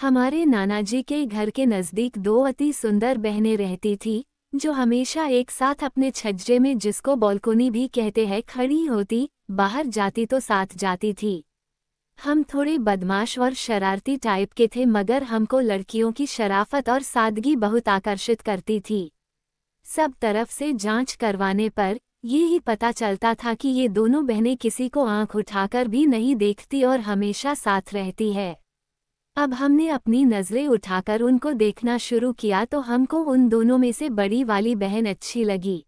हमारे नाना जी के घर के नज़दीक दो अति सुंदर बहनें रहती थी, जो हमेशा एक साथ अपने छज्जे में, जिसको बालकोनी भी कहते हैं, खड़ी होती, बाहर जाती तो साथ जाती थी। हम थोड़े बदमाश और शरारती टाइप के थे, मगर हमको लड़कियों की शराफत और सादगी बहुत आकर्षित करती थी। सब तरफ से जांच करवाने पर ये ही पता चलता था कि ये दोनों बहनें किसी को आंख उठाकर भी नहीं देखती और हमेशा साथ रहती है। अब हमने अपनी नज़रें उठाकर उनको देखना शुरू किया तो हमको उन दोनों में से बड़ी वाली बहन अच्छी लगी।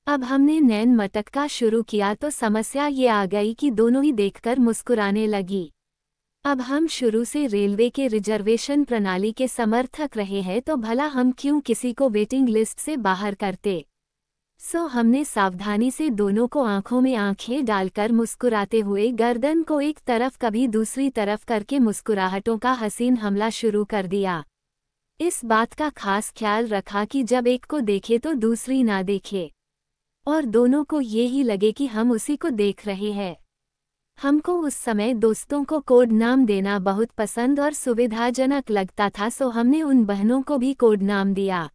अब हमने नैन मटकना शुरू किया तो समस्या ये आ गई कि दोनों ही देखकर मुस्कुराने लगी। अब हम शुरू से रेलवे के रिजर्वेशन प्रणाली के समर्थक रहे हैं, तो भला हम क्यों किसी को वेटिंग लिस्ट से बाहर करते। हमने सावधानी से दोनों को आंखों में आंखें डालकर मुस्कुराते हुए गर्दन को एक तरफ कभी दूसरी तरफ करके मुस्कुराहटों का हसीन हमला शुरू कर दिया। इस बात का खास ख्याल रखा कि जब एक को देखे तो दूसरी ना देखे और दोनों को ये ही लगे कि हम उसी को देख रहे हैं। हमको उस समय दोस्तों को कोड नाम देना बहुत पसंद और सुविधाजनक लगता था, सो हमने उन बहनों को भी कोड नाम दिया।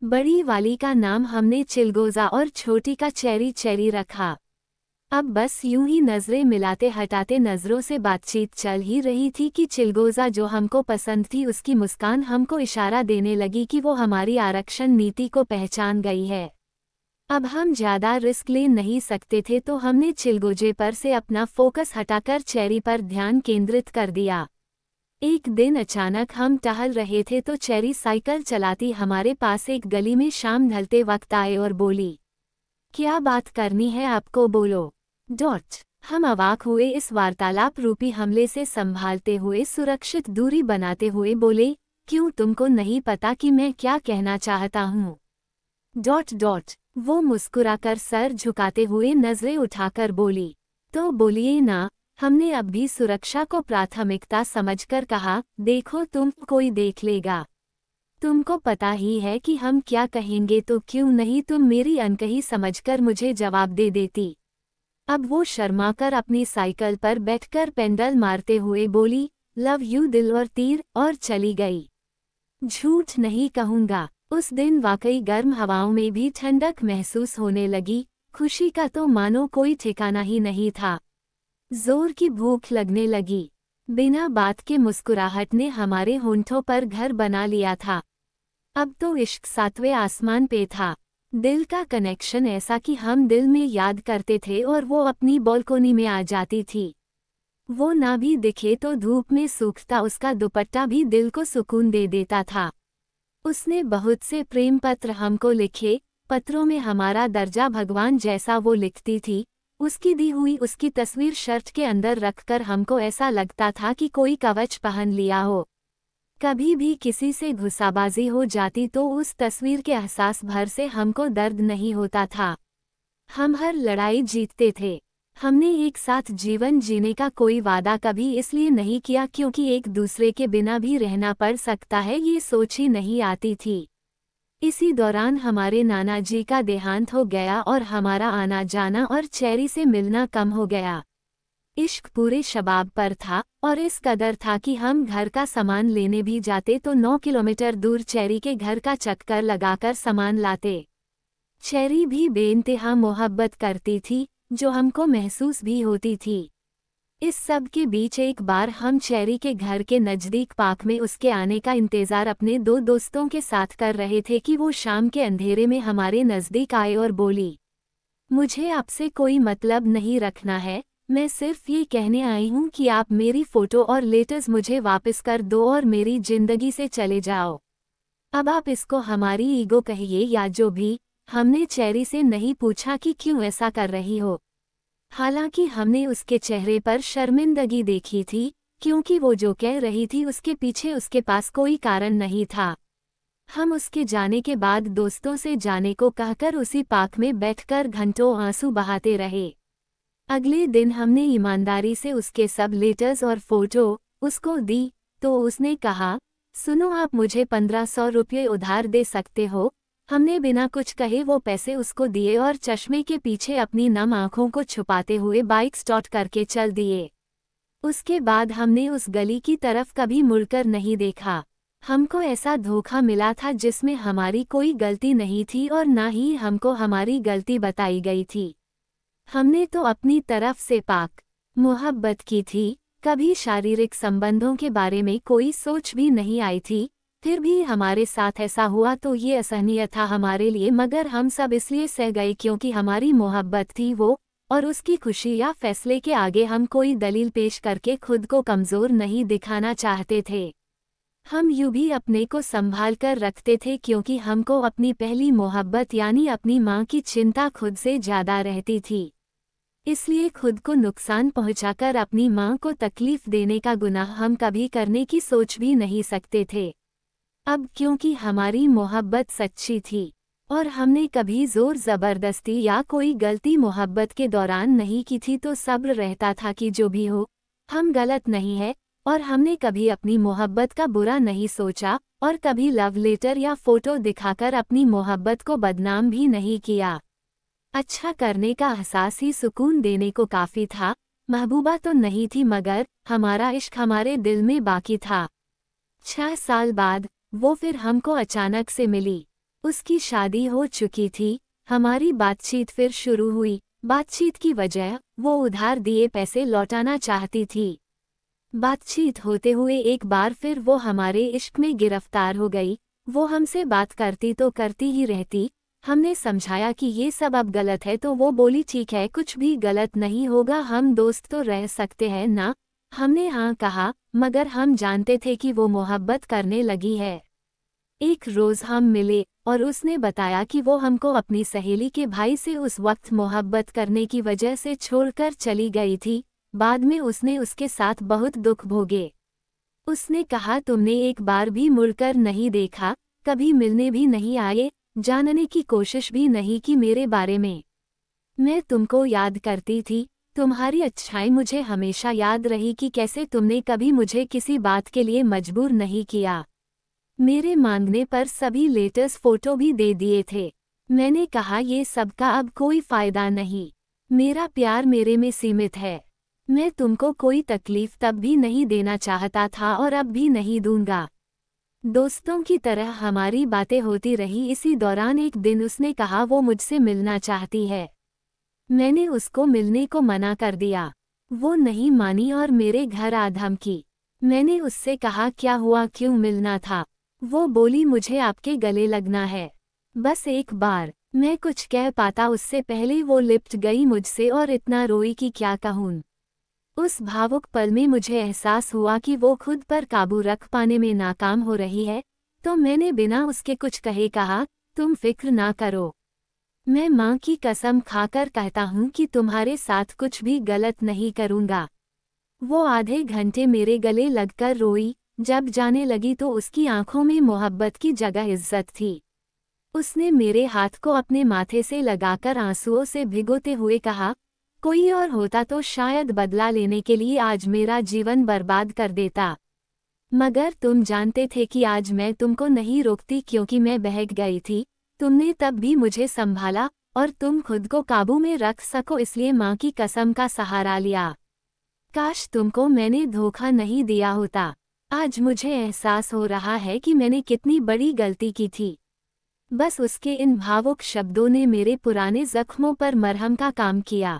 बड़ी वाली का नाम हमने चिलगोजा और छोटी का चेरी चेरी रखा। अब बस यूं ही नजरें मिलाते हटाते नजरों से बातचीत चल ही रही थी कि चिलगोजा, जो हमको पसंद थी, उसकी मुस्कान हमको इशारा देने लगी कि वो हमारी आरक्षण नीति को पहचान गई है। अब हम ज़्यादा रिस्क ले नहीं सकते थे, तो हमने चिलगोजे पर से अपना फोकस हटाकर चेरी पर ध्यान केंद्रित कर दिया। एक दिन अचानक हम टहल रहे थे तो चेरी साइकिल चलाती हमारे पास एक गली में शाम ढलते वक्त आए और बोली, क्या बात करनी है आपको, बोलो। हम अवाक हुए इस वार्तालाप रूपी हमले से संभालते हुए सुरक्षित दूरी बनाते हुए बोले, क्यों, तुमको नहीं पता कि मैं क्या कहना चाहता हूँ। वो मुस्कुराकर सर झुकाते हुए नजरें उठाकर बोली, तो बोलिए ना। हमने अब भी सुरक्षा को प्राथमिकता समझकर कहा, देखो, तुम कोई देख लेगा। तुमको पता ही है कि हम क्या कहेंगे, तो क्यों नहीं तुम मेरी अनकही समझकर मुझे जवाब दे देती। अब वो शर्माकर अपनी साइकिल पर बैठकर पेंडल मारते हुए बोली, लव यू दिल और तीर, और चली गई। झूठ नहीं कहूँगा, उस दिन वाकई गर्म हवाओं में भी ठंडक महसूस होने लगी। खुशी का तो मानो कोई ठिकाना ही नहीं था। जोर की भूख लगने लगी। बिना बात के मुस्कुराहट ने हमारे होंठों पर घर बना लिया था। अब तो इश्क सातवें आसमान पे था। दिल का कनेक्शन ऐसा कि हम दिल में याद करते थे और वो अपनी बालकोनी में आ जाती थी। वो ना भी दिखे तो धूप में सूखता उसका दुपट्टा भी दिल को सुकून दे देता था। उसने बहुत से प्रेम पत्र हमको लिखे। पत्रों में हमारा दर्जा भगवान जैसा वो लिखती थी। उसकी दी हुई उसकी तस्वीर शर्ट के अंदर रखकर हमको ऐसा लगता था कि कोई कवच पहन लिया हो। कभी भी किसी से घुसाबाजी हो जाती तो उस तस्वीर के एहसास भर से हमको दर्द नहीं होता था। हम हर लड़ाई जीतते थे। हमने एक साथ जीवन जीने का कोई वादा कभी इसलिए नहीं किया क्योंकि एक दूसरे के बिना भी रहना पड़ सकता है, ये सोच ही नहीं आती थी। इसी दौरान हमारे नाना जी का देहांत हो गया और हमारा आना जाना और चेरी से मिलना कम हो गया। इश्क पूरे शबाब पर था और इस कदर था कि हम घर का सामान लेने भी जाते तो 9 किलोमीटर दूर चेरी के घर का चक्कर लगाकर सामान लाते। चेरी भी बेइंतहा मोहब्बत करती थी, जो हमको महसूस भी होती थी। इस सब के बीच एक बार हम चेरी के घर के नज़दीक पार्क में उसके आने का इंतज़ार अपने दो दोस्तों के साथ कर रहे थे कि वो शाम के अंधेरे में हमारे नज़दीक आए और बोली, मुझे आपसे कोई मतलब नहीं रखना है, मैं सिर्फ ये कहने आई हूँ कि आप मेरी फ़ोटो और लेटर्स मुझे वापस कर दो और मेरी ज़िंदगी से चले जाओ। अब आप इसको हमारी ईगो कहिए या जो भी। हमने चेरी से नहीं पूछा कि क्यों ऐसा कर रही हो। हालांकि हमने उसके चेहरे पर शर्मिंदगी देखी थी, क्योंकि वो जो कह रही थी उसके पीछे उसके पास कोई कारण नहीं था। हम उसके जाने के बाद दोस्तों से जाने को कहकर उसी पार्क में बैठकर घंटों आंसू बहाते रहे। अगले दिन हमने ईमानदारी से उसके सब लेटर्स और फोटो उसको दी, तो उसने कहा, सुनो, आप मुझे 1500 रुपये उधार दे सकते हो। हमने बिना कुछ कहे वो पैसे उसको दिए और चश्मे के पीछे अपनी नम आंखों को छुपाते हुए बाइक स्टार्ट करके चल दिए। उसके बाद हमने उस गली की तरफ कभी मुड़कर नहीं देखा। हमको ऐसा धोखा मिला था जिसमें हमारी कोई गलती नहीं थी और ना ही हमको हमारी गलती बताई गई थी। हमने तो अपनी तरफ से पाक मोहब्बत की थी, कभी शारीरिक संबंधों के बारे में कोई सोच भी नहीं आई थी। फिर भी हमारे साथ ऐसा हुआ तो ये असहनीय था हमारे लिए, मगर हम सब इसलिए सह गए क्योंकि हमारी मोहब्बत थी वो, और उसकी खुशी या फैसले के आगे हम कोई दलील पेश करके खुद को कमज़ोर नहीं दिखाना चाहते थे। हम यूं भी अपने को संभाल कर रखते थे क्योंकि हमको अपनी पहली मोहब्बत यानी अपनी माँ की चिंता खुद से ज़्यादा रहती थी। इसलिए खुद को नुकसान पहुंचाकर अपनी माँ को तकलीफ देने का गुनाह हम कभी करने की सोच भी नहीं सकते थे। अब क्योंकि हमारी मोहब्बत सच्ची थी और हमने कभी जोर ज़बरदस्ती या कोई गलती मोहब्बत के दौरान नहीं की थी, तो सब्र रहता था कि जो भी हो हम गलत नहीं है, और हमने कभी अपनी मोहब्बत का बुरा नहीं सोचा और कभी लव लेटर या फोटो दिखाकर अपनी मोहब्बत को बदनाम भी नहीं किया। अच्छा करने का एहसास ही सुकून देने को काफ़ी था। महबूबा तो नहीं थी मगर हमारा इश्क हमारे दिल में बाकी था। 6 साल बाद वो फिर हमको अचानक से मिली। उसकी शादी हो चुकी थी। हमारी बातचीत फिर शुरू हुई। बातचीत की वजह वो उधार दिए पैसे लौटाना चाहती थी। बातचीत होते हुए एक बार फिर वो हमारे इश्क में गिरफ्तार हो गई। वो हमसे बात करती तो करती ही रहती। हमने समझाया कि ये सब अब गलत है तो वो बोली ठीक है, कुछ भी गलत नहीं होगा, हम दोस्त तो रह सकते हैं ना। हमने हाँ कहा, मगर हम जानते थे कि वो मोहब्बत करने लगी है। एक रोज़ हम मिले और उसने बताया कि वो हमको अपनी सहेली के भाई से उस वक्त मोहब्बत करने की वजह से छोड़कर चली गई थी। बाद में उसने उसके साथ बहुत दुख भोगे। उसने कहा तुमने एक बार भी मुड़कर नहीं देखा, कभी मिलने भी नहीं आए, जानने की कोशिश भी नहीं की मेरे बारे में। मैं तुमको याद करती थी, तुम्हारी अच्छाई मुझे हमेशा याद रही कि कैसे तुमने कभी मुझे किसी बात के लिए मजबूर नहीं किया। मेरे मांगने पर सभी लेटेस्ट फोटो भी दे दिए थे। मैंने कहा ये सब का अब कोई फ़ायदा नहीं, मेरा प्यार मेरे में सीमित है। मैं तुमको कोई तकलीफ तब भी नहीं देना चाहता था और अब भी नहीं दूंगा। दोस्तों की तरह हमारी बातें होती रही। इसी दौरान एक दिन उसने कहा वो मुझसे मिलना चाहती है। मैंने उसको मिलने को मना कर दिया। वो नहीं मानी और मेरे घर आ धमकी। मैंने उससे कहा क्या हुआ, क्यों मिलना था? वो बोली मुझे आपके गले लगना है, बस एक बार। मैं कुछ कह पाता उससे पहले वो लिपट गई मुझसे और इतना रोई कि क्या कहूँ। उस भावुक पल में मुझे एहसास हुआ कि वो खुद पर काबू रख पाने में नाकाम हो रही है, तो मैंने बिना उसके कुछ कहे कहा, तुम फिक्र ना करो, मैं माँ की कसम खाकर कहता हूँ कि तुम्हारे साथ कुछ भी गलत नहीं करूँगा। वो आधे घंटे मेरे गले लगकर रोई। जब जाने लगी तो उसकी आंखों में मोहब्बत की जगह इज्जत थी। उसने मेरे हाथ को अपने माथे से लगाकर आंसुओं से भिगोते हुए कहा, कोई और होता तो शायद बदला लेने के लिए आज मेरा जीवन बर्बाद कर देता, मगर तुम जानते थे कि आज मैं तुमको नहीं रोकती क्योंकि मैं बहक गई थी। तुमने तब भी मुझे संभाला और तुम खुद को काबू में रख सको, इसलिए माँ की कसम का सहारा लिया। काश तुमको मैंने धोखा नहीं दिया होता। आज मुझे एहसास हो रहा है कि मैंने कितनी बड़ी गलती की थी। बस उसके इन भावुक शब्दों ने मेरे पुराने जख्मों पर मरहम का काम किया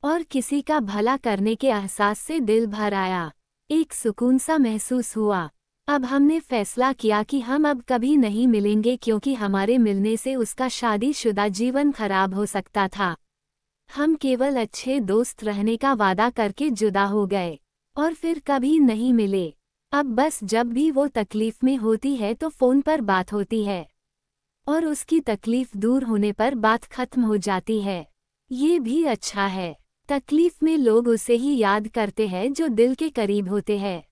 और किसी का भला करने के एहसास से दिल भर आया। एक सुकून सा महसूस हुआ। अब हमने फैसला किया कि हम अब कभी नहीं मिलेंगे क्योंकि हमारे मिलने से उसका शादीशुदा जीवन खराब हो सकता था। हम केवल अच्छे दोस्त रहने का वादा करके जुदा हो गए और फिर कभी नहीं मिले। अब बस जब भी वो तकलीफ में होती है तो फ़ोन पर बात होती है और उसकी तकलीफ दूर होने पर बात खत्म हो जाती है। ये भी अच्छा है। तकलीफ में लोग उसे ही याद करते हैं जो दिल के करीब होते हैं।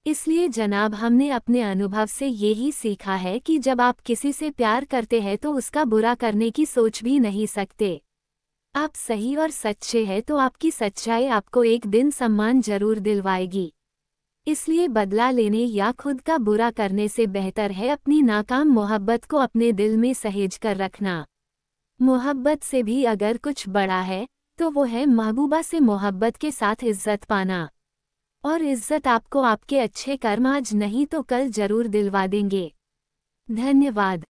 इसलिए जनाब, हमने अपने अनुभव से यही सीखा है कि जब आप किसी से प्यार करते हैं तो उसका बुरा करने की सोच भी नहीं सकते। आप सही और सच्चे हैं तो आपकी सच्चाई आपको एक दिन सम्मान जरूर दिलवाएगी। इसलिए बदला लेने या खुद का बुरा करने से बेहतर है अपनी नाकाम मोहब्बत को अपने दिल में सहेज कर रखना। मोहब्बत से भी अगर कुछ बड़ा है तो वो है महबूबा से मोहब्बत के साथ इज्जत पाना। और इज्जत आपको आपके अच्छे कर्म आज नहीं तो कल जरूर दिलवा देंगे। धन्यवाद।